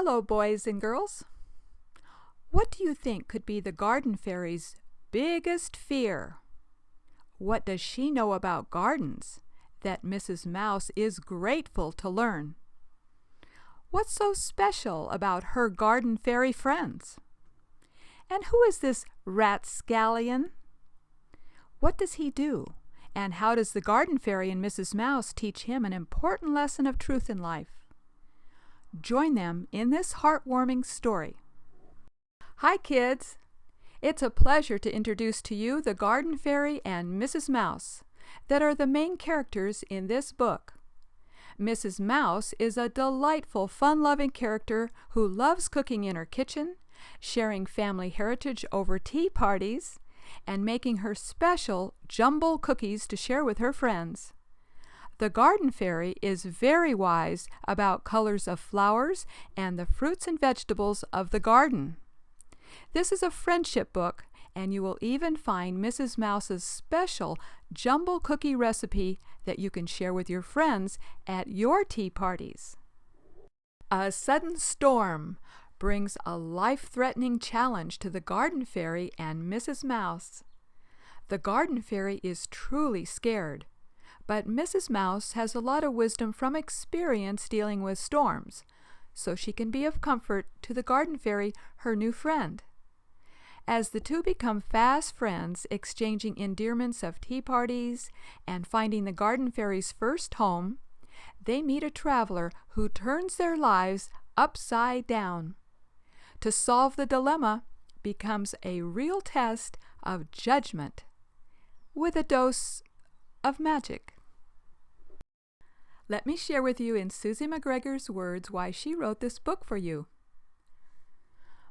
Hello, boys and girls. What do you think could be the garden fairy's biggest fear? What does she know about gardens that Mrs. Mouse is grateful to learn? What's so special about her garden fairy friends? And who is this Ratscallion? What does he do? And how does the garden fairy and Mrs. Mouse teach him an important lesson of truth in life? Join them in this heartwarming story. Hi, kids! It's a pleasure to introduce to you the garden fairy and Mrs. Mouse that are the main characters in this book. Mrs. Mouse is a delightful, fun-loving character who loves cooking in her kitchen, sharing family heritage over tea parties, and making her special jumble cookies to share with her friends. The garden fairy is very wise about colors of flowers and the fruits and vegetables of the garden. This is a friendship book, and you will even find Mrs. Mouse's special jumble cookie recipe that you can share with your friends at your tea parties. A sudden storm brings a life-threatening challenge to the garden fairy and Mrs. Mouse. The garden fairy is truly scared, but Mrs. Mouse has a lot of wisdom from experience dealing with storms, so she can be of comfort to the garden fairy, her new friend. As the two become fast friends, exchanging endearments of tea parties and finding the garden fairy's first home, they meet a traveler who turns their lives upside down. To solve the dilemma becomes a real test of judgment with a dose of magic. Let me share with you in Susie McGregor's words why she wrote this book for you.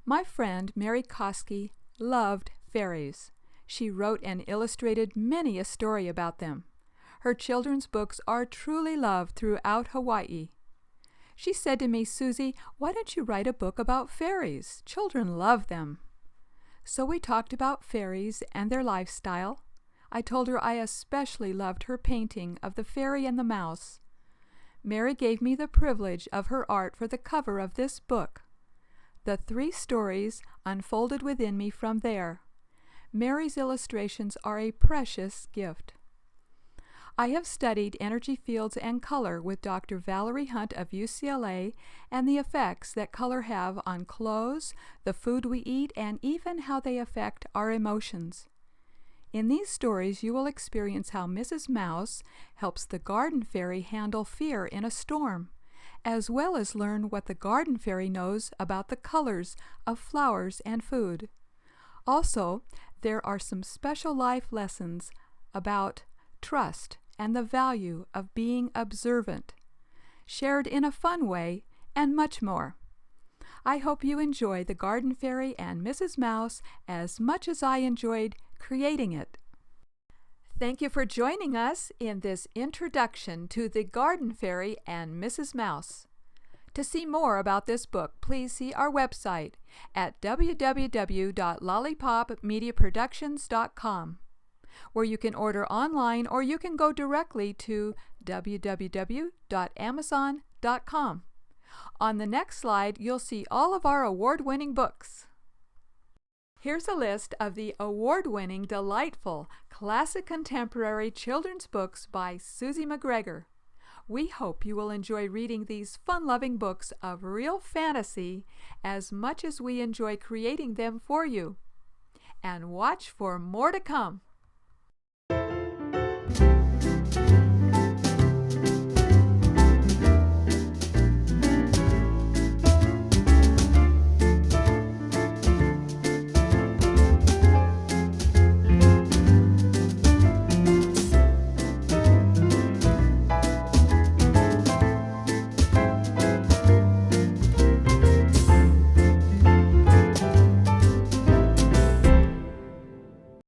My friend Mary Koski loved fairies. She wrote and illustrated many a story about them. Her children's books are truly loved throughout Hawaii. She said to me, "Susie, why don't you write a book about fairies? Children love them." So we talked about fairies and their lifestyle. I told her I especially loved her painting of the fairy and the mouse. Mary gave me the privilege of her art for the cover of this book. The 3 stories unfolded within me from there. Mary's illustrations are a precious gift. I have studied energy fields and color with Dr. Valerie Hunt of UCLA and the effects that color have on clothes, the food we eat, and even how they affect our emotions. In these stories, you will experience how Mrs. Mouse helps the garden fairy handle fear in a storm, as well as learn what the garden fairy knows about the colors of flowers and food. Also, there are some special life lessons about trust and the value of being observant, shared in a fun way, and much more. I hope you enjoy The Garden Fairy and Mrs. Mouse as much as I enjoyed creating it. Thank you for joining us in this introduction to The Garden Fairy and Mrs. Mouse. To see more about this book, please see our website at www.lollipopmediaproductions.com, where you can order online or you can go directly to www.amazon.com. On the next slide, you'll see all of our award-winning books. Here's a list of the award-winning, delightful, classic contemporary children's books by Susie McGregor. We hope you will enjoy reading these fun-loving books of real fantasy as much as we enjoy creating them for you. And watch for more to come.